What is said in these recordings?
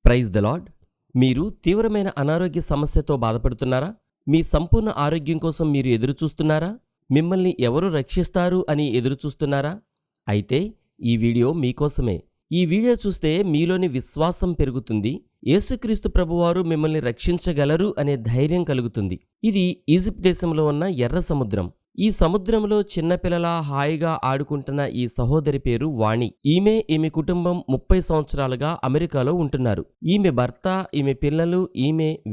Praise the lord. మీరు తీవ్రమైన అనారోగ్య సమస్యతో బాధపడుతున్నారా? మీ సంపూర్ణ ఆరోగ్యం కోసం మీరు ఎదురుచూస్తున్నారా? మిమ్మల్ని ఎవరు రక్షిస్తారు అని ఎదురుచూస్తున్నారా? అయితే ఈ వీడియో మీకోసమే. ఈ వీడియో చూస్తే మీలోని విశ్వాసం పెరుగుతుంది. యేసుక్రీస్తు ప్రభువారు మిమ్మల్ని రక్షించగలరు అనే ధైర్యం కలుగుతుంది. ఇది ఈజిప్ట్ దేశంలో ఉన్న ఎర్ర సముద్రం. ఈ సముద్రంలో చిన్నపిల్లలా హాయిగా ఆడుకుంటున్న ఈ సహోదరి పేరు వాణి. ఈమె కుటుంబం 30 సంవత్సరాలుగా అమెరికాలో ఉంటున్నారు. ఈమె భర్త, ఈమె పిల్లలు,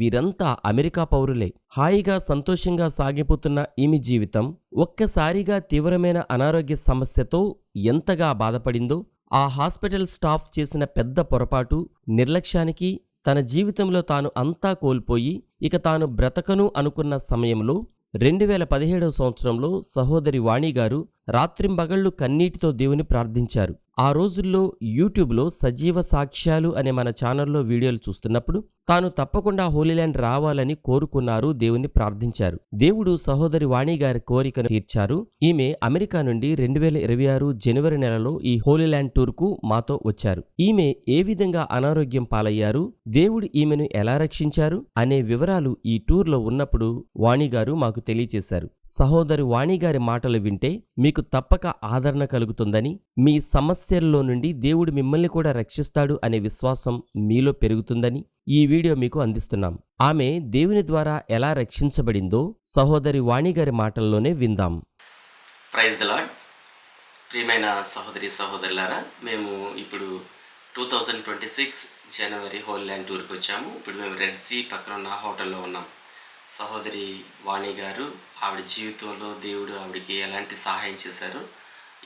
వీరంతా అమెరికా పౌరులే. హాయిగా సంతోషంగా సాగిపోతున్న ఈమె జీవితం ఒక్కసారిగా తీవ్రమైన అనారోగ్య సమస్యతో ఎంతగా బాధపడిందో, ఆ హాస్పిటల్ స్టాఫ్ చేసిన పెద్ద పొరపాటు, నిర్లక్ష్యానికి తన జీవితంలో తాను అంతా కోల్పోయి ఇక తాను బ్రతకను అనుకున్న సమయంలో 2017 సంవత్సరంలో సహోదరి వాణిగారు రాత్రింబగళ్లు కన్నీటితో దేవుని ప్రార్థించారు. ఆ రోజుల్లో యూట్యూబ్లో సజీవ సాక్ష్యాలు అనే మన ఛానల్లో వీడియోలు చూస్తున్నప్పుడు తాను తప్పకుండా హోలీల్యాండ్ రావాలని కోరుకున్నారు, దేవుని ప్రార్థించారు. దేవుడు సహోదరి వాణిగారి కోరికను తీర్చారు. ఈమె అమెరికా నుండి 2026 జనవరి నెలలో ఈ హోలీల్యాండ్ టూర్కు మాతో వచ్చారు. ఈమె ఏ విధంగా అనారోగ్యం పాలయ్యారు, దేవుడు ఈమెను ఎలా రక్షించారు అనే వివరాలు ఈ టూర్లో ఉన్నప్పుడు వాణిగారు మాకు తెలియచేశారు. సహోదరి వాణిగారి మాటలు వింటే మీకు తప్పక ఆదరణ కలుగుతుందని, మీ సమస్యల్లో నుండి దేవుడు మిమ్మల్ని కూడా రక్షిస్తాడు అనే విశ్వాసం మీలో పెరుగుతుందని ఈ వీడియో మీకు అందిస్తున్నాం. ఆమె దేవుని ద్వారా ఎలా రక్షించబడిందో సహోదరి వాణిగారి మాటల్లోనే విందాం. Praise the Lord. ప్రియమైన సహోదరి సహోదరులారా, మేము ఇప్పుడు 2026 జనవరి హోలీల్యాండ్ టూర్కి వచ్చాము. ఇప్పుడు మేము రెడ్ సీ పక్కన ఉన్న హోటల్లో ఉన్నాం. సహోదరి వాణి గారు, ఆవిడ జీవితంలో దేవుడు ఆవిడకి ఎలాంటి సహాయం చేశారు,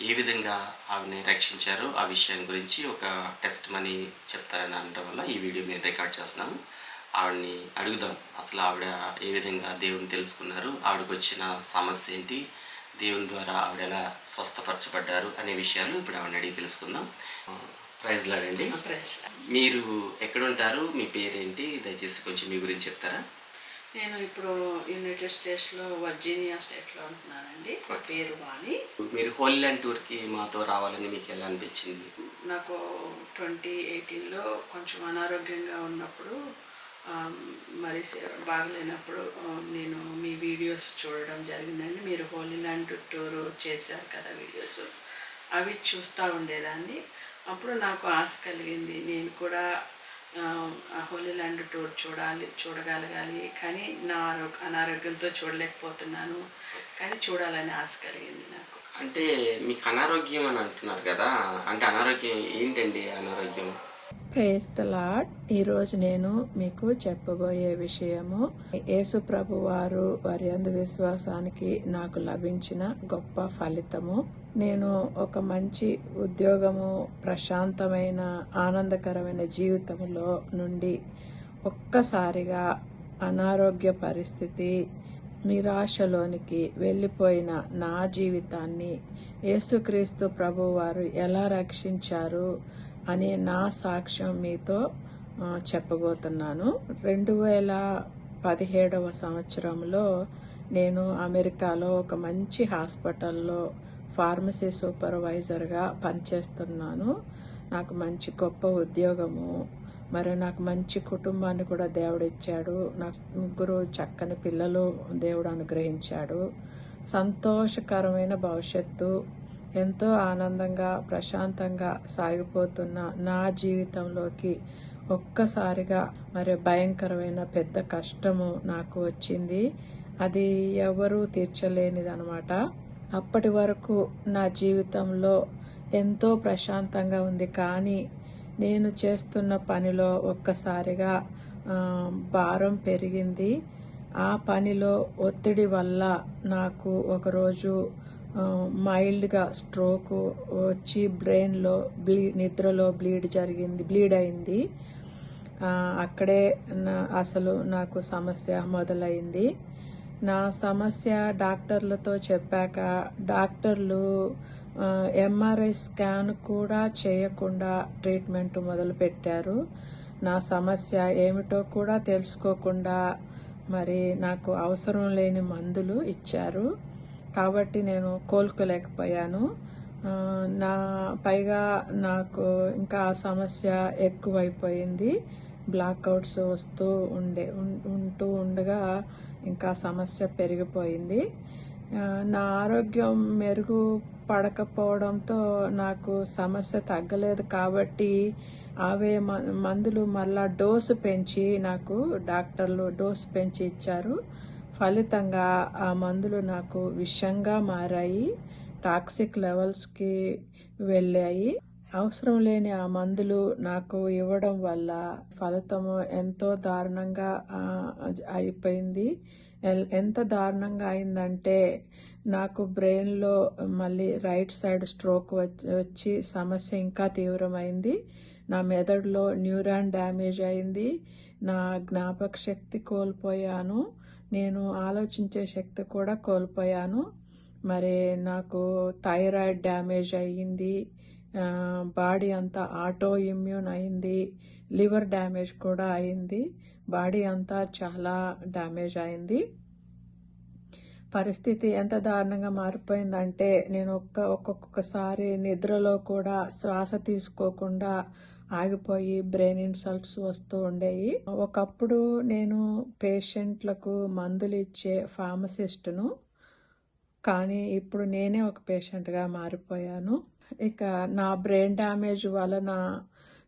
ఏ విధంగా ఆవిడని రక్షించారు, ఆ విషయం గురించి ఒక టెస్ట్ మనీ చెప్తారని అనడం వల్ల ఈ వీడియో మేము రికార్డ్ చేస్తున్నాము. ఆవిడని అడుగుదాం, అసలు ఆవిడ ఏ విధంగా దేవుని తెలుసుకున్నారు, ఆవిడకి వచ్చిన సమస్య ఏంటి, దేవుని ద్వారా ఆవిడ ఎలా స్వస్థపరచబడ్డారు అనే విషయాలు ఇప్పుడు ఆవిడని అడిగి తెలుసుకుందాం. ప్రైజ్ లార్డ్ అండి. మీరు ఎక్కడుంటారు, మీ పేరేంటి, దయచేసి కొంచెం మీ గురించి చెప్తారా? నేను ఇప్పుడు యునైటెడ్ స్టేట్స్లో వర్జీనియా స్టేట్లో ఉంటున్నానండి. నా పేరు వాణి. మీరు హోలీల్యాండ్ టూర్కి మాతో రావాలని మీకు ఎలా అనిపించింది? నాకు 2018లో కొంచెం అనారోగ్యంగా ఉన్నప్పుడు, మరి బాగలేనప్పుడు నేను మీ వీడియోస్ చూడడం జరిగిందండి. మీరు హోలీల్యాండ్ టూర్ చేశారు కదా వీడియోస్, అవి చూస్తూ ఉండేదాన్ని. అప్పుడు నాకు ఆశ కలిగింది, నేను కూడా హోలీల్యాండ్ టూర్ చూడగలగాలి, కానీ నా అనారోగ్యంతో చూడలేకపోతున్నాను, కానీ చూడాలని ఆశ కలిగింది నాకు. అంటే మీకు అనారోగ్యం అని అంటున్నారు కదా, అంటే అనారోగ్యం ఏంటండి? అనారోగ్యం. Praise the Lord. ఈరోజు నేను మీకు చెప్పబోయే విషయము యేసు ప్రభు వారి యందు విశ్వాసానికి నాకు లభించిన గొప్ప ఫలితము. నేను ఒక మంచి ఉద్యోగము, ప్రశాంతమైన ఆనందకరమైన జీవితంలో నుండి ఒక్కసారిగా అనారోగ్య పరిస్థితి, నిరాశలోనికి వెళ్ళిపోయిన నా జీవితాన్ని యేసుక్రీస్తు ప్రభువారు ఎలా రక్షించారు అనే నా సాక్ష్యం మీతో చెప్పబోతున్నాను. 2017 సంవత్సరంలో నేను అమెరికాలో ఒక మంచి హాస్పిటల్లో ఫార్మసీ సూపర్వైజర్గా పనిచేస్తున్నాను. నాకు మంచి గొప్ప ఉద్యోగము, మరి నాకు మంచి కుటుంబాన్ని కూడా దేవుడు ఇచ్చాడు. నాకు 3 చక్కని పిల్లలు దేవుడు అనుగ్రహించాడు. సంతోషకరమైన భవిష్యత్తు, ఎంతో ఆనందంగా ప్రశాంతంగా సాగిపోతున్న నా జీవితంలోకి ఒక్కసారిగా మరి భయంకరమైన పెద్ద కష్టము నాకు వచ్చింది. అది ఎవరూ తీర్చలేనిదనమాట. అప్పటి వరకు నా జీవితంలో ఎంతో ప్రశాంతంగా ఉంది, కానీ నేను చేస్తున్న పనిలో ఒక్కసారిగా భారం పెరిగింది. ఆ పనిలో ఒత్తిడి వల్ల నాకు ఒకరోజు మైల్డ్గా స్ట్రోక్ వచ్చి బ్రెయిన్లో నిద్రలో బ్లీడ్ అయింది. అక్కడే అసలు నాకు సమస్య మొదలైంది. నా సమస్య డాక్టర్లతో చెప్పాక డాక్టర్లు ఎంఆర్ఐ స్కాన్ కూడా చేయకుండా ట్రీట్మెంట్ మొదలుపెట్టారు. నా సమస్య ఏమిటో కూడా తెలుసుకోకుండా మరి నాకు అవసరం లేని మందులు ఇచ్చారు. కాబట్టి నేను కోలుకోలేకపోయాను. పైగా నాకు ఇంకా ఆ సమస్య ఎక్కువైపోయింది. బ్లాక్అవుట్స్ వస్తూ ఉంటూ ఉండగా ఇంకా సమస్య పెరిగిపోయింది. నా ఆరోగ్యం మెరుగుపడకపోవడంతో నాకు సమస్య తగ్గలేదు కాబట్టి అవే మందులు మళ్ళా డోసు పెంచి నాకు డాక్టర్లు డోసు పెంచి ఇచ్చారు. ఫలితంగా ఆ మందులు నాకు విషంగా మారాయి, టాక్సిక్ లెవెల్స్కి వెళ్ళాయి. అవసరం లేని ఆ మందులు నాకు ఇవ్వడం వల్ల ఫలితము ఎంతో దారుణంగా అయిపోయింది. ఎంత దారుణంగా అయిందంటే నాకు బ్రెయిన్లో మళ్ళీ రైట్ సైడ్ స్ట్రోక్ వచ్చి సమస్య ఇంకా తీవ్రమైంది. నా మెదడులో న్యూరాన్ డ్యామేజ్ అయింది. నా జ్ఞాపక శక్తి కోల్పోయాను. నేను ఆలోచించే శక్తి కూడా కోల్పోయాను. మరి నాకు థైరాయిడ్ డ్యామేజ్ అయ్యింది. బాడీ అంతా ఆటో ఇమ్యూన్ అయింది. లివర్ డ్యామేజ్ కూడా అయింది. బాడీ అంతా చాలా డ్యామేజ్ అయింది. పరిస్థితి ఎంత దారుణంగా మారిపోయిందంటే నేను ఒక్కొక్కసారి నిద్రలో కూడా శ్వాస తీసుకోకుండా ఆగిపోయి బ్రెయిన్ ఇన్సల్ట్స్ వస్తూ ఉండేవి. ఒకప్పుడు నేను పేషెంట్లకు మందులు ఇచ్చే ఫార్మసిస్టును, కానీ ఇప్పుడు నేనే ఒక పేషెంట్గా మారిపోయాను. ఇక నా బ్రెయిన్ డ్యామేజ్ వలన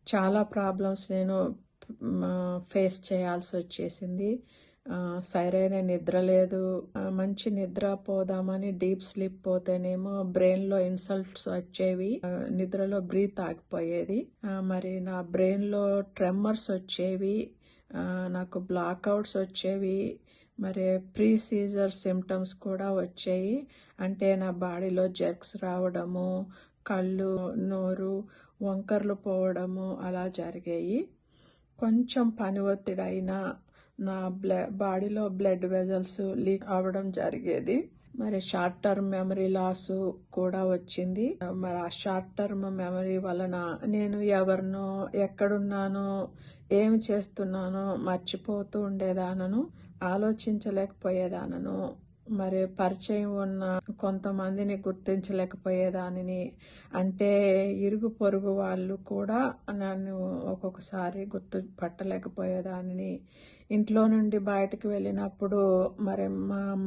చాలా ప్రాబ్లమ్స్ నేను ఫేస్ చేయాల్సి వచ్చేసింది. సరైన నిద్ర లేదు. మంచి నిద్ర పోదామని డీప్ స్లీప్ పోతేనేమో బ్రెయిన్లో ఇన్సల్ట్స్ వచ్చేవి. నిద్రలో బ్రీత్ ఆగిపోయేది. మరి నా బ్రెయిన్లో ట్రెమ్మర్స్ వచ్చేవి. నాకు బ్లాక్అవుట్స్ వచ్చేవి. మరి ప్రీ సీజర్ సిమ్టమ్స్ కూడా వచ్చాయి. అంటే నా బాడీలో జెర్క్స్ రావడము, కళ్ళు, నోరు వంకర్లు పోవడము అలా జరిగాయి. కొంచెం పని ఒత్తిడి అయినా నా బాడీలో బ్లడ్ వెజల్స్ లీక్ అవ్వడం జరిగేది. మరి షార్ట్ టర్మ్ మెమరీ లాస్ కూడా వచ్చింది. మరి ఆ షార్ట్ టర్మ్ మెమరీ వలన నేను ఎవరినో, ఎక్కడున్నానో, ఏమి చేస్తున్నానో మర్చిపోతూ ఉండేదానను, ఆలోచించలేకపోయేదానను. మరి పరిచయం ఉన్న కొంతమందిని గుర్తించలేకపోయేదానిని. అంటే ఇరుగు పొరుగు వాళ్ళు కూడా నన్ను ఒక్కొక్కసారి గుర్తుపట్టలేకపోయేదానిని. ఇంట్లో నుండి బయటకు వెళ్ళినప్పుడు మరి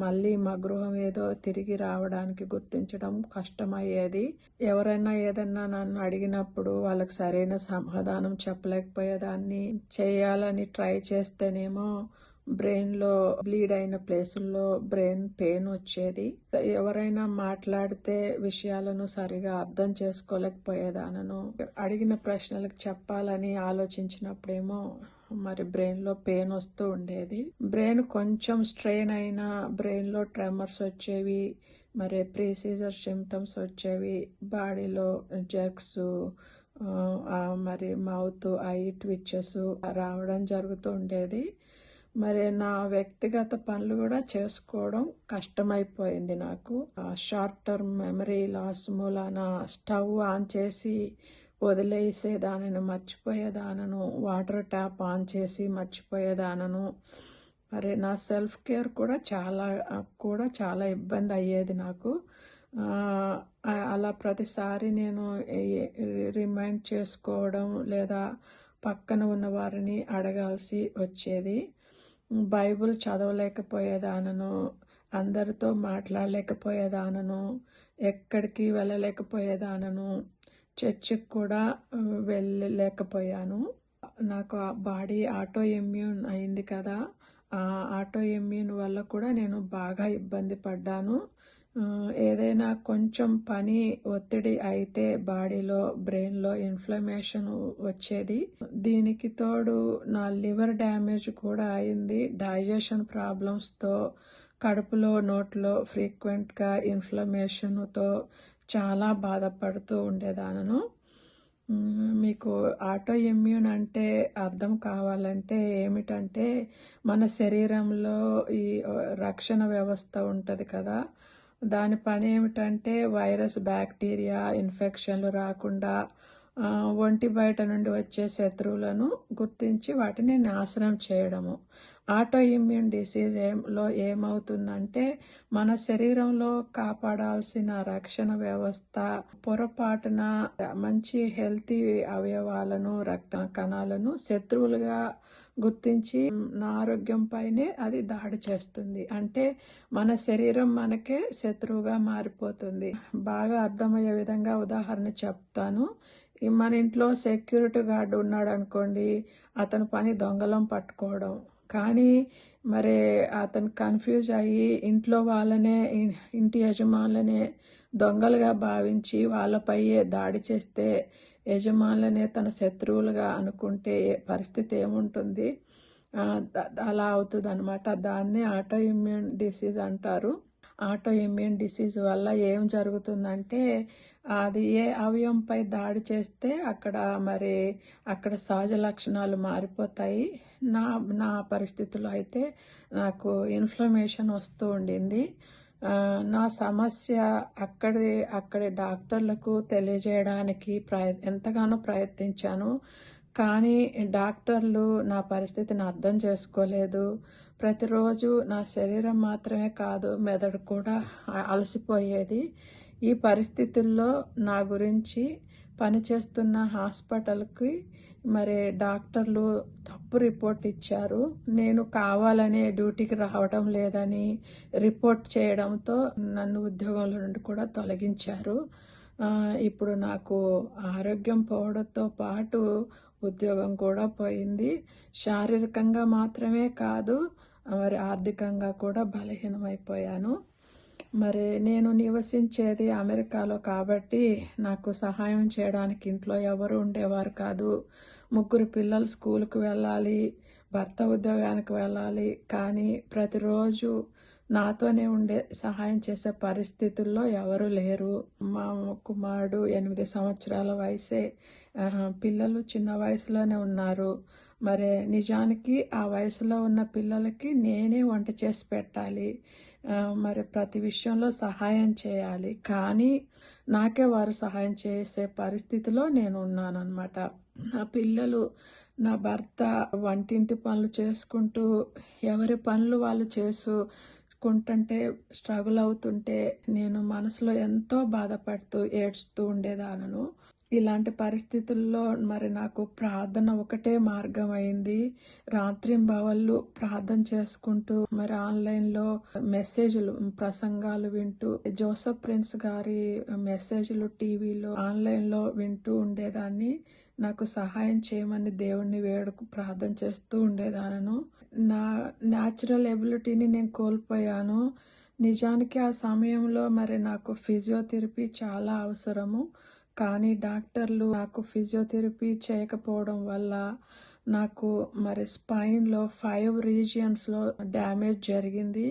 మళ్ళీ మా గృహం ఏదో తిరిగి రావడానికి గుర్తించడం కష్టమయ్యేది. ఎవరైనా ఏదన్నా నన్ను అడిగినప్పుడు వాళ్ళకి సరైన సమాధానం చెప్పలేకపోయేదాన్ని. చేయాలని ట్రై చేస్తేనేమో బ్రెయిన్లో బ్లీడ్ అయిన ప్లేసుల్లో బ్రెయిన్ పెయిన్ వచ్చేది. ఎవరైనా మాట్లాడితే విషయాలను సరిగా అర్థం చేసుకోలేకపోయేదానను. అడిగిన ప్రశ్నలకు చెప్పాలని ఆలోచించినప్పుడేమో మరి బ్రెయిన్లో పెయిన్ వస్తూ ఉండేది. బ్రెయిన్ కొంచెం స్ట్రెయిన్ అయినా బ్రెయిన్లో ట్రెమర్స్ వచ్చేవి. మరి ప్రీసీజర్ సిమ్టమ్స్ వచ్చేవి. బాడీలో జెర్క్స్, మరి మౌత్, ఐ ట్విచెస్ రావడం జరుగుతూ ఉండేది. మరి నా వ్యక్తిగత పనులు కూడా చేసుకోవడం కష్టమైపోయింది నాకు. షార్ట్ టర్మ్ మెమరీ లాస్ మూలాన స్టవ్ ఆన్ చేసి వదిలేసేదానను, మర్చిపోయేదానను. వాటర్ ట్యాప్ ఆన్ చేసి మర్చిపోయేదానను. మరి నా సెల్ఫ్ కేర్ కూడా చాలా ఇబ్బంది అయ్యేది నాకు. అలా ప్రతిసారి నేను రిమైండ్ చేసుకోవడం లేదా పక్కన ఉన్న వారిని అడగాల్సి వచ్చేది. బైబిల్ చదవలేకపోయేదానను, అందరితో మాట్లాడలేకపోయేదానను, ఎక్కడికి వెళ్ళలేకపోయేదానను, చర్చికి కూడా వెళ్ళలేకపోయాను. నాకు ఆ బాడీ ఆటో ఇమ్యూన్ అయింది కదా, ఆ ఆటో ఇమ్యూన్ వల్ల కూడా నేను బాగా ఇబ్బంది పడ్డాను. ఏదైనా కొంచెం పని ఒత్తిడి అయితే బాడీలో, బ్రెయిన్లో ఇన్ఫ్లమేషన్ వచ్చేది. దీనికి తోడు నా లివర్ డ్యామేజ్ కూడా అయింది. డైజెషన్ ప్రాబ్లమ్స్తో, కడుపులో, నోట్లో ఫ్రీక్వెంట్గా ఇన్ఫ్లమేషన్తో చాలా బాధపడుతూ ఉండేదానను. మీకు ఆటో ఇమ్యూన్ అంటే అర్థం కావాలంటే ఏమిటంటే మన శరీరంలో ఈ రక్షణ వ్యవస్థ ఉంటుంది కదా, దాని పని ఏమిటంటే వైరస్, బ్యాక్టీరియా ఇన్ఫెక్షన్లు రాకుండా ఒంటి బయట నుండి వచ్చే శత్రువులను గుర్తించి వాటిని నాశనం చేయడము. ఆటో ఇమ్యూన్ డిసీజ్ లో ఏమవుతుందంటే మన శరీరంలో కాపాడాల్సిన రక్షణ వ్యవస్థ పొరపాటున మంచి హెల్తీ అవయవాలను రక్త కణాలను శత్రువులుగా గుర్తించి నా ఆరోగ్యం పైనే అది దాడి చేస్తుంది. అంటే మన శరీరం మనకే శత్రువుగా మారిపోతుంది. బాగా అర్థమయ్యే విధంగా ఉదాహరణ చెప్తాను. మన ఇంట్లో సెక్యూరిటీ గార్డ్ ఉన్నాడు అనుకోండి, అతని పని దొంగలం పట్టుకోవడం. కానీ మరి అతను కన్ఫ్యూజ్ అయ్యి ఇంట్లో వాళ్ళనే ఇంటి యజమానులనే దొంగలుగా భావించి వాళ్ళపైయే దాడి చేస్తే యజమానులనే తన శత్రువులుగా అనుకుంటే పరిస్థితి ఏముంటుంది? అలా అవుతుంది అనమాట. దాన్ని ఆటో ఇమ్యూన్ డిసీజ్ అంటారు. ఆటో ఇమ్యూన్ డిసీజ్ వల్ల ఏం జరుగుతుందంటే అది ఏ అవయవంపై దాడి చేస్తే అక్కడ సహజ లక్షణాలు మారిపోతాయి. నా నా పరిస్థితిలో అయితే నాకు ఇన్ఫ్లమేషన్ వస్తూ ఉండింది. నా సమస్య అక్కడి డాక్టర్లకు తెలియజేయడానికి ఎంతగానో ప్రయత్నించాను. కానీ డాక్టర్లు నా పరిస్థితిని అర్థం చేసుకోలేదు. ప్రతిరోజు నా శరీరం మాత్రమే కాదు, మెదడు కూడా అలసిపోయేది. ఈ పరిస్థితుల్లో నా గురించి పనిచేస్తున్న హాస్పిటల్కి డాక్టర్లు తప్పు రిపోర్ట్ ఇచ్చారు. నేను కావాలనే డ్యూటీకి రావడం లేదని రిపోర్ట్ చేయడంతో నన్ను ఉద్యోగంలో నుండి కూడా తొలగించారు. ఇప్పుడు నాకు ఆరోగ్యం పోవడంతో పాటు ఉద్యోగం కూడా పోయింది. శారీరకంగా మాత్రమే కాదు, ఆర్థికంగా కూడా బలహీనమైపోయాను. నేను నివసించేది అమెరికాలో కాబట్టి నాకు సహాయం చేయడానికి ఇంట్లో ఎవరు ఉండేవారు కాదు. 3 పిల్లలు స్కూల్కి వెళ్ళాలి, భర్త ఉద్యోగానికి వెళ్ళాలి. కానీ ప్రతిరోజు నాతోనే ఉండే సహాయం చేసే పరిస్థితుల్లో ఎవరు లేరు. మా కుమారుడు 8 సంవత్సరాల వయసే. పిల్లలు చిన్న వయసులోనే ఉన్నారు. నిజానికి ఆ వయసులో ఉన్న పిల్లలకి నేనే వంట చేసి పెట్టాలి. ప్రతి విషయంలో సహాయం చేయాలి. కానీ నాకే వారు సహాయం చేసే పరిస్థితిలో నేను ఉన్నానన్నమాట. నా పిల్లలు, నా భర్త వంటింటి పనులు చేసుకుంటూ ఎవరి పనులు వాళ్ళు చేసుకుంటుంటే స్ట్రగుల్ అవుతుంటే నేను మనసులో ఎంతో బాధపడుతూ ఏడుస్తూ ఉండేదానను. ఇలాంటి పరిస్థితుల్లో నాకు ప్రార్థన ఒకటే మార్గం అయింది. రాత్రింబవళ్ళు ప్రార్థన చేసుకుంటూ ఆన్లైన్లో మెసేజ్లు, ప్రసంగాలు వింటూ జోసెఫ్ ప్రిన్స్ గారి మెసేజ్లు టీవీలో ఆన్లైన్లో వింటూ ఉండేదాన్ని. నాకు సహాయం చేయమని దేవుణ్ణి ప్రార్థన చేస్తూ ఉండేదానను. నా న్యాచురల్ ఎబిలిటీని నేను కోల్పోయాను. నిజానికి ఆ సమయంలో నాకు ఫిజియోథెరపీ చాలా అవసరము. కానీ డాక్టర్లు నాకు ఫిజియోథెరపీ చేయకపోవడం వల్ల నాకు స్పైన్లో 5 రీజియన్స్లో డ్యామేజ్ జరిగింది.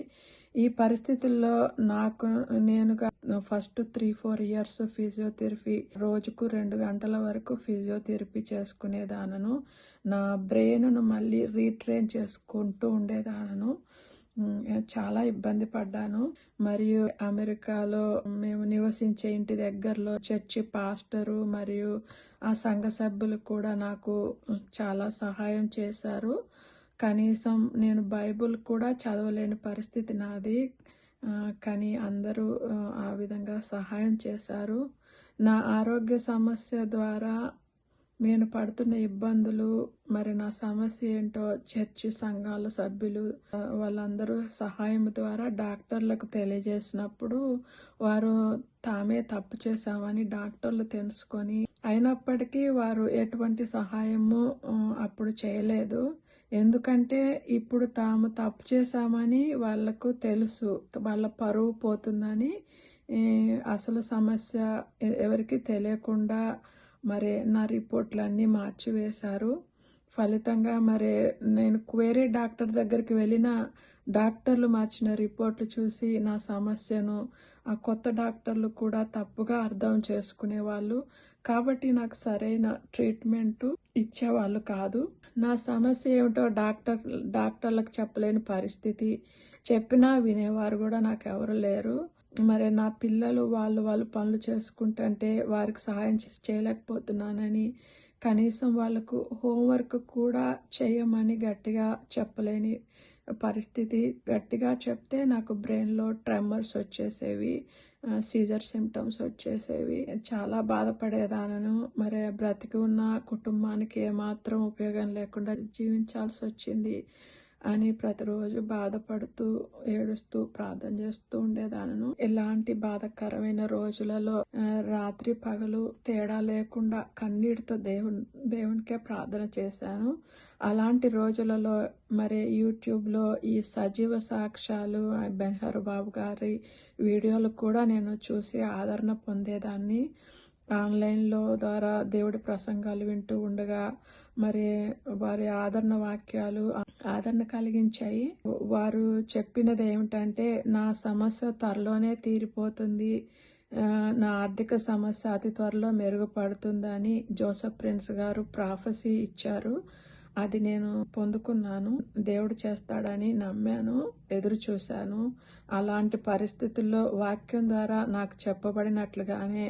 ఈ పరిస్థితుల్లో నేనుగా ఫస్ట్ 3-4 ఇయర్స్ ఫిజియోథెరపీ, రోజుకు 2 గంటల వరకు ఫిజియోథెరపీ చేసుకునేదానను. నా బ్రెయిన్ను మళ్ళీ రీట్రైన్ చేసుకుంటూ ఉండేదానను. చాలా ఇబ్బంది పడ్డాను. మరియు అమెరికాలో మేము నివసించే ఇంటి దగ్గరలో చర్చి పాస్టరు మరియు ఆ సంఘ సభ్యులు కూడా నాకు చాలా సహాయం చేశారు. కనీసం నేను బైబుల్ కూడా చదవలేని పరిస్థితి నాది. కానీ అందరూ ఆ విధంగా సహాయం చేశారు. నా ఆరోగ్య సమస్య ద్వారా నేను పడుతున్న ఇబ్బందులు, నా సమస్య ఏంటో చర్చి సంఘాల సభ్యులు వాళ్ళందరూ సహాయం ద్వారా డాక్టర్లకు తెలియజేసినప్పుడు వారు తామే తప్పు చేశామని డాక్టర్లు తెలుసుకొని, అయినప్పటికీ వారు ఎటువంటి సహాయము అప్పుడు చేయలేదు. ఎందుకంటే ఇప్పుడు తాము తప్పు చేశామని వాళ్లకు తెలుసు, వాళ్ళ పరువు పోతుందని అసలు సమస్య ఎవరికి తెలియకుండా నా రిపోర్ట్లన్నీ మార్చివేశారు. ఫలితంగా నేను వేరే డాక్టర్ దగ్గరికి వెళ్ళిన డాక్టర్లు మార్చిన రిపోర్ట్లు చూసి నా సమస్యను ఆ కొత్త డాక్టర్లు కూడా తప్పుగా అర్థం చేసుకునేవాళ్ళు. కాబట్టి నాకు సరైన ట్రీట్మెంటు ఇచ్చేవాళ్ళు కాదు. నా సమస్య ఏమిటో డాక్టర్లకు చెప్పలేని పరిస్థితి. చెప్పినా వినేవారు కూడా నాకెవరు లేరు. నా పిల్లలు వాళ్ళు పనులు చేసుకుంటుంటే వారికి సహాయం చేయలేకపోతున్నానని కనీసం వాళ్ళకు హోంవర్క్ కూడా చేయమని గట్టిగా చెప్పలేని పరిస్థితి. గట్టిగా చెప్తే నాకు బ్రెయిన్‌లో ట్రెమర్స్ వచ్చేసేవి. సీజర్ సింప్టమ్స్ వచ్చేసేవి. చాలా బాధపడేదాన్నను. మరి బ్రతికి ఉన్న కుటుంబానికి ఏమాత్రం ఉపయోగం లేకుండా జీవించాల్సొచ్చింది అని ప్రతిరోజు బాధపడుతూ, ఏడుస్తూ, ప్రార్థన చేస్తూ ఉండేదాన్నను. ఇలాంటి బాధాకరమైన రోజులలో రాత్రి పగలు తేడా లేకుండా కన్నీటితో దేవునికే ప్రార్థన చేశాను. అలాంటి రోజులలో మరి యూట్యూబ్‌లో ఈ సజీవ సాక్ష్యాలు బెన్‌హర్ బాబు గారి వీడియోలు కూడా నేను చూసి ఆదరణ పొందేదాన్ని. ఆన్‌లైన్‌లో ద్వారా దేవుడి ప్రసంగాలు వింటూ ఉండగా మరి వారి ఆదరణ వాక్యాలు ఆదరణ కలిగించాయి. వారు చెప్పినది ఏమిటంటే, నా సమస్య త్వరలోనే తీరిపోతుంది. నా ఆర్థిక సమస్య అతి త్వరలో మెరుగుపడుతుందని జోసెఫ్ ప్రిన్స్ గారు ప్రాఫెసీ ఇచ్చారు. అది నేను పొందుకున్నాను. దేవుడు చేస్తాడని నమ్మాను, ఎదురు చూశాను. అలాంటి పరిస్థితుల్లో వాక్యం ద్వారా నాకు చెప్పబడినట్లుగానే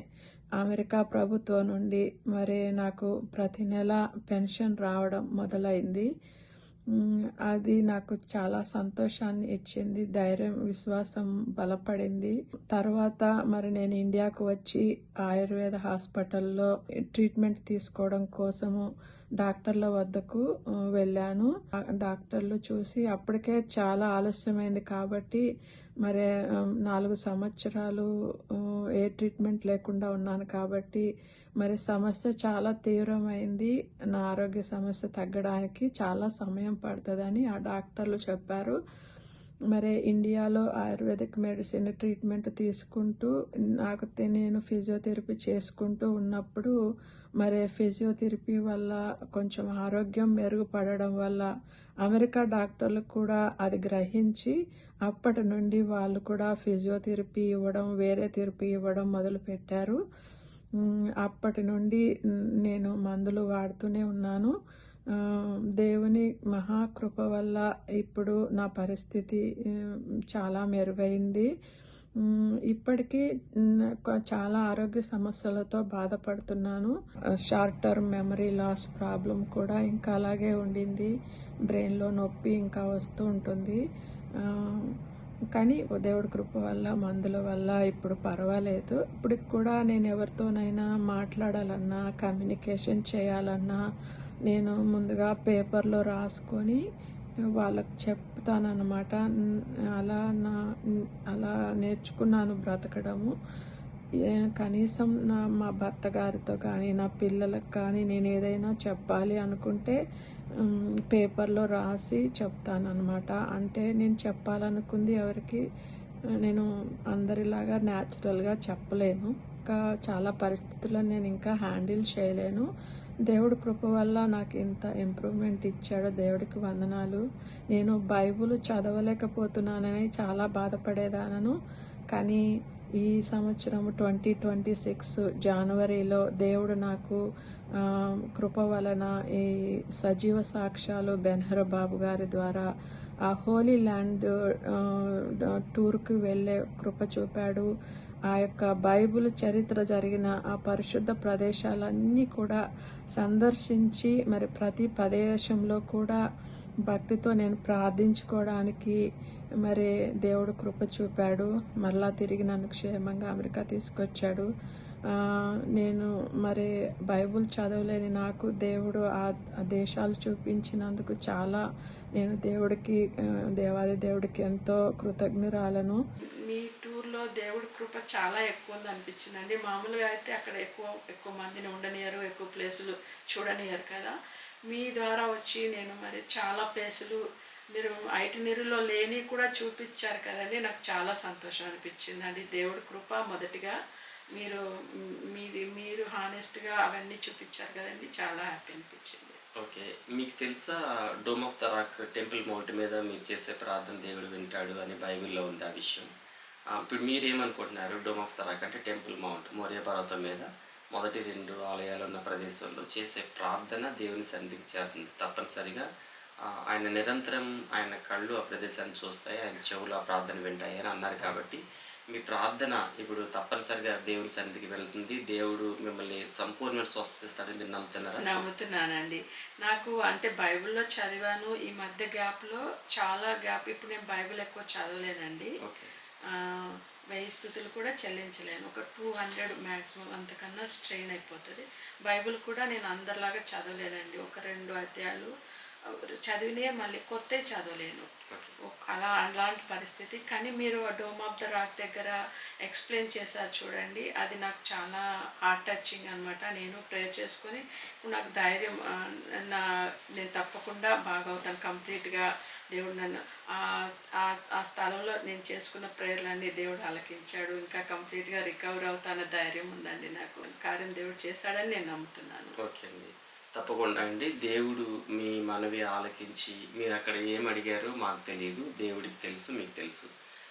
అమెరికా ప్రభుత్వం నుండి మరి నాకు ప్రతి నెల పెన్షన్ రావడం మొదలైంది. అది నాకు చాలా సంతోషాన్ని ఇచ్చింది. ధైర్యం, విశ్వాసం బలపడింది. తర్వాత మరి నేను ఇండియాకు వచ్చి ఆయుర్వేద హాస్పిటల్‌లో ట్రీట్మెంట్ తీసుకోవడం కోసము డాక్టర్ల వద్దకు వెళ్ళాను. డాక్టర్లు చూసి అప్పటికే చాలా ఆలస్యమైంది కాబట్టి మరి 4 సంవత్సరాలు ఏ ట్రీట్మెంట్ లేకుండా ఉన్నాను కాబట్టి మరి సమస్య చాలా తీవ్రమైంది. నా ఆరోగ్య సమస్య తగ్గడానికి చాలా సమయం పడుతుందని ఆ డాక్టర్లు చెప్పారు. మరి ఇండియాలో ఆయుర్వేదిక్ మెడిసిన్ ట్రీట్మెంట్ తీసుకుంటూ నేను ఫిజియోథెరపీ చేసుకుంటూ ఉన్నప్పుడు మరి ఫిజియోథెరపీ వల్ల కొంచెం ఆరోగ్యం మెరుగుపడడం వల్ల అమెరికా డాక్టర్లు కూడా అది గ్రహించి అప్పటి నుండి వాళ్ళు కూడా ఫిజియోథెరపీ ఇవ్వడం, వేరే థెరపీ ఇవ్వడం మొదలుపెట్టారు. అప్పటి నుండి నేను మందులు వాడుతూనే ఉన్నాను. దేవుని మహాకృప వల్ల ఇప్పుడు నా పరిస్థితి చాలా మెరుగైంది. ఇప్పటికీ చాలా ఆరోగ్య సమస్యలతో బాధపడుతున్నాను. Short term memory loss problem కూడా ఇంకా అలాగే ఉండింది. బ్రెయిన్‌లో నొప్పి ఇంకా వస్తూ ఉంటుంది. కానీ దేవుడి కృప వల్ల, మందుల వల్ల ఇప్పుడు పర్వాలేదు. ఇప్పటికి కూడా నేను ఎవరితోనైనా మాట్లాడాలన్నా, కమ్యూనికేషన్ చేయాలన్నా నేను ముందుగా పేపర్‌లో రాసుకొని వాళ్ళకి చెప్తానన్నమాట. అలా నేర్చుకున్నాను బ్రతకడము. కనీసం మా భర్త గారితో కానీ, నా పిల్లలకు కానీ నేను ఏదైనా చెప్పాలి అనుకుంటే పేపర్‌లో రాసి చెప్తానన్నమాట. అంటే నేను చెప్పాలనుకుంది ఎవరికి నేను అందరిలాగా న్యాచురల్‌గా చెప్పలేను. ఇంకా చాలా పరిస్థితుల్లో నేను ఇంకా హ్యాండిల్ చేయలేను. దేవుడి కృప వల్ల నాకు ఇంత ఇంప్రూవ్మెంట్ ఇచ్చాడు. దేవుడికి వందనాలు. నేను బైబిల్ చదవలేకపోతున్నానని చాలా బాధపడేదానను. కానీ ఈ సంవత్సరం 2026 జనవరిలో దేవుడు నాకు కృప వలన ఈ సజీవ సాక్ష్యాలు బెన్‌హర్ బాబు గారి ద్వారా ఆ హోలీ ల్యాండ్ టూర్కి వెళ్ళే కృప చూపాడు. ఆ యొక్క బైబిల్ చరిత్ర జరిగిన ఆ పరిశుద్ధ ప్రదేశాలన్నీ కూడా సందర్శించి మరి ప్రతి ప్రదేశంలో కూడా భక్తితో నేను ప్రార్థించుకోవడానికి మరి దేవుడు కృప చూపాడు. మరలా తిరిగి నన్ను క్షేమంగా అమెరికా తీసుకొచ్చాడు. నేను మరి బైబిల్ చదవలేని నాకు దేవుడు ఆ దేశాలు చూపించినందుకు చాలా నేను దేవాది దేవుడికి ఎంతో కృతజ్ఞురాలను. మీ టూర్లో దేవుడి కృప చాలా ఎక్కువ ఉంది అనిపించిందండి. మామూలుగా అయితే అక్కడ ఎక్కువ మందిని ఉండనియరు, ఎక్కువ ప్లేసులు చూడనియరు కదా. మీ ద్వారా వచ్చి నేను మరి చాలా ప్లేసులు మీరు ఐటినరీలో లేని కూడా చూపించారు కదండి. నాకు చాలా సంతోషం అనిపించిందండి. దేవుడి కృప మొదటిగా మీరు హానెస్ట్గా అవన్నీ చూపించారు కదండి. చాలా హ్యాపీ అనిపించింది. ఓకే, మీకు తెలుసా dome of the rock temple mount మీద మీరు చేసే ప్రార్థన దేవుడు వింటాడు అని బైబిల్లో ఉంది ఆ విషయం. ఇప్పుడు మీరేమనుకుంటున్నారు? డోమ్ ఆఫ్ ద రాక్ అంటే టెంపుల్ మౌంట్, మోరియా పర్వతం మీద మొదటి 2 ఆలయాలు ఉన్న ప్రదేశంలో చేసే ప్రార్థన దేవుని సన్నిధికి చేరుతుంది. తప్పనిసరిగా ఆయన నిరంతరం ఆయన కళ్ళు ఆ ప్రదేశాన్ని చూస్తాయి, ఆయన చెవులు ఆ ప్రార్థన వింటాయి అని అన్నారు. కాబట్టి మీ ప్రార్థన ఇప్పుడు తప్పనిసరిగా దేవుని సన్నిధికి వెళ్తుంది. దేవుడు మిమ్మల్ని సంపూర్ణమైన స్వస్థత ఇస్తాడని మీరు నమ్ముతున్నారా? నమ్ముతున్నానండి. నాకు అంటే బైబిల్‌లో చదివాను. ఈ మధ్య గ్యాప్‌లో చాలా గ్యాప్, ఇప్పుడు నేను బైబిల్ ఎక్కువ చదవలేనండి. ఓకే. 1000 స్తుతులు కూడా చెల్లించలేను. ఒక 200 మ్యాక్సిమం, అంతకన్నా స్ట్రెయిన్ అయిపోతుంది. బైబిల్ కూడా నేను అందరిలాగా చదవలేనండి. ఒక 2 అధ్యాయాలు చదివినే మళ్ళీ కొత్తవి చదవలేను. ఓకే. అలాంటి పరిస్థితి. కానీ మీరు డోమ్ ఆఫ్ ద రాక్ దగ్గర ఎక్స్ప్లెయిన్ చేశారు చూడండి, అది నాకు చాలా హార్ట్ టచింగ్ అనమాట. నేను ప్రేయర్ చేసుకొని ఇప్పుడు నాకు ధైర్యం, నేను తప్పకుండా బాగవుతాను కంప్లీట్గా. దేవుడు నన్ను ఆ స్థలంలో నేను చేసుకున్న ప్రేయర్లన్నీ దేవుడు ఆలకించాడు. ఇంకా కంప్లీట్గా రికవర్ అవుతాన ధైర్యం ఉందండి నాకు. కార్యం దేవుడు చేశాడని నేను నమ్ముతున్నాను. ఓకే అండి. తప్పకుండా అండి. దేవుడు మీ మనవి ఆలకించి మీరు అక్కడ ఏం అడిగారో మాకు తెలియదు, దేవుడికి తెలుసు, మీకు తెలుసు.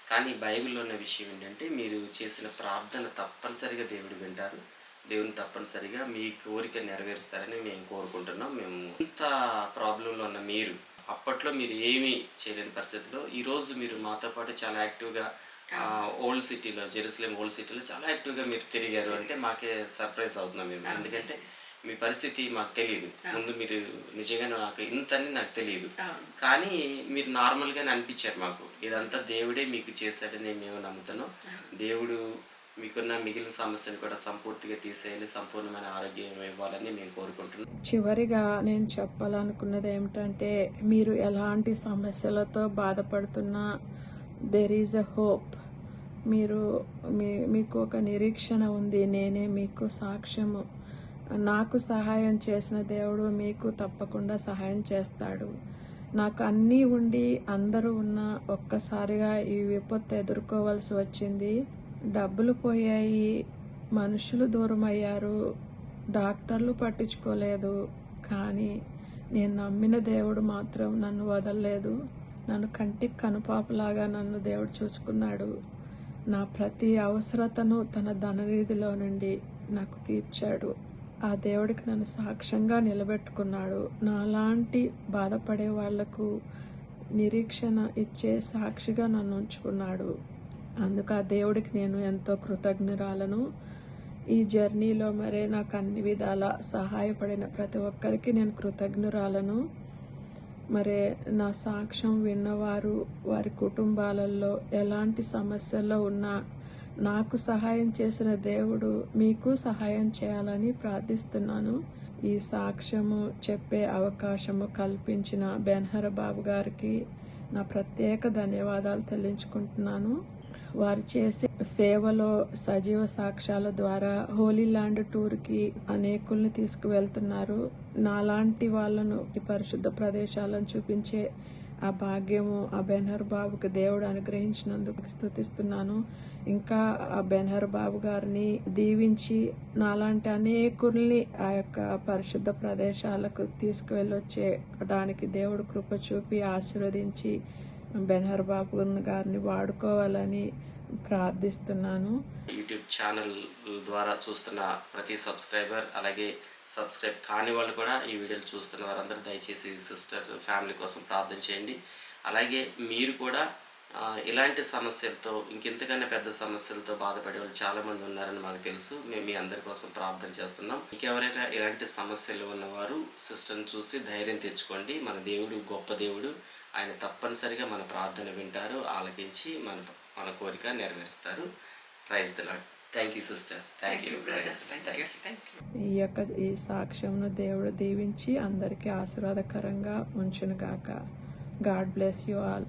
కానీ బైబిల్లో ఉన్న విషయం ఏంటంటే మీరు చేసిన ప్రార్థన తప్పనిసరిగా దేవుడు వింటారు. దేవుని తప్పనిసరిగా మీ కోరిక నెరవేరుస్తారని మేము కోరుకుంటున్నాం. మేము ఇంత ప్రాబ్లంలో ఉన్న మీరు, అప్పట్లో మీరు ఏమీ చేయలేని పరిస్థితిలో ఈరోజు మీరు మాతో పాటు చాలా యాక్టివ్గా ఓల్డ్ సిటీలో, జెరూసలేం ఓల్డ్ సిటీలో చాలా యాక్టివ్గా మీరు తిరిగారు అంటే మాకే సర్ప్రైజ్ అవుతున్నాం మేము. ఎందుకంటే మీ పరిస్థితి మాకు తెలియదు. ముందు మీరు నిజంగా నాకు ఇంతని నాకు తెలియదు, కానీ మీరు నార్మల్గానే అనిపించారు మాకు. ఇదంతా దేవుడే మీకు చేశాడని మేము నమ్ముతున్నాం. దేవుడు మీకున్న మిగిలిన సమస్యను కూడా సంపూర్తిగా తీసేయాలి, సంపూర్ణమైన ఆరోగ్యం ఇవ్వాలని మేము కోరుకుంటున్నాం. చివరిగా నేను చెప్పాలనుకున్నది ఏమిటంటే, మీరు ఎలాంటి సమస్యలతో బాధపడుతున్నా దెర్ ఈజ్ ఎ హోప్. మీకు ఒక నిరీక్షణ ఉంది. నేనే మీకు సాక్ష్యము. నాకు సహాయం చేసిన దేవుడు మీకు తప్పకుండా సహాయం చేస్తాడు. నాకు అన్నీ ఉండి అందరూ ఉన్న ఒక్కసారిగా ఈ విపత్తు ఎదుర్కోవాల్సి వచ్చింది. డబ్బులు పోయాయి, మనుషులు దూరం అయ్యారు, డాక్టర్లు పట్టించుకోలేదు. కానీ నేను నమ్మిన దేవుడు మాత్రం నన్ను వదలలేదు. నన్ను కంటికి కనుపాపలాగా నన్ను దేవుడు చూసుకున్నాడు. నా ప్రతి అవసరతను తన ధననిధిలో నుండి నాకు తీర్చాడు. ఆ దేవుడికి నన్ను సాక్ష్యంగా నిలబెట్టుకున్నాడు. నాలాంటి బాధపడే వాళ్లకు నిరీక్షణ ఇచ్చే సాక్షిగా నన్ను ఉంచుకున్నాడు. అందుకు ఆ దేవుడికి నేను ఎంతో కృతజ్ఞురాలను. ఈ జర్నీలో మరే నాకు అన్ని విధాల సహాయపడిన ప్రతి ఒక్కరికి నేను కృతజ్ఞురాలను. మరే నా సాక్ష్యం విన్నవారు వారి కుటుంబాలలో ఎలాంటి సమస్యల్లో ఉన్నా నాకు సహాయం చేసిన దేవుడు మీకు సహాయం చేయాలని ప్రార్థిస్తున్నాను. ఈ సాక్ష్యము చెప్పే అవకాశము కల్పించిన బెన్హర్ బాబు గారికి నా ప్రత్యేక ధన్యవాదాలు చెల్లించుకుంటున్నాను. వారు చేసే సేవలో సజీవ సాక్ష్యాల ద్వారా హోలీ ల్యాండ్ టూర్కి అనేకుల్ని తీసుకువెళ్తున్నారు. నాలాంటి వాళ్ళను ఈ పరిశుద్ధ ప్రదేశాలను చూపించే ఆ భాగ్యము ఆ బెన్హర్ బాబుకి దేవుడు అనుగ్రహించినందుకు స్తుతిస్తున్నాను. ఇంకా ఆ బెన్హర్ బాబు గారిని దీవించి నాలాంటి అనేకుల్ని ఆ యొక్క పరిశుద్ధ ప్రదేశాలకు తీసుకువెళ్ళొచ్చేయడానికి దేవుడు కృప చూపి ఆశీర్వదించి బెన్హర్ బాబు గారిని వాడుకోవాలని ప్రార్థిస్తున్నాను. యూట్యూబ్ ఛానల్ ద్వారా చూస్తున్న ప్రతి సబ్స్క్రైబర్, అలాగే సబ్స్క్రైబ్ కాని వాళ్ళు కూడా ఈ వీడియోలు చూస్తున్న వారందరూ దయచేసి సిస్టర్ ఫ్యామిలీ కోసం ప్రార్థన చేయండి. అలాగే మీరు కూడా ఇలాంటి సమస్యలతో, ఇంకెంతకన్నా పెద్ద సమస్యలతో బాధపడే వాళ్ళు చాలామంది ఉన్నారని మాకు తెలుసు. మేము మీ అందరి కోసం ప్రార్థన చేస్తున్నాం. ఇంకెవరైనా ఇలాంటి సమస్యలు ఉన్నవారు సిస్టర్ని చూసి ధైర్యం తెచ్చుకోండి. మన దేవుడు గొప్ప దేవుడు. ఆయన తప్పనిసరిగా మన ప్రార్థన వింటారు, ఆలకించి మన కోరిక నెరవేరుస్తారు. Praise the lord. Thank you sister. Thank you brother. Thank you. ఈ సాక్ష్యంను దేవుడు దీవించి అందరికీ ఆశీర్వాదకరంగా ఉంచునుగాక. God bless you all.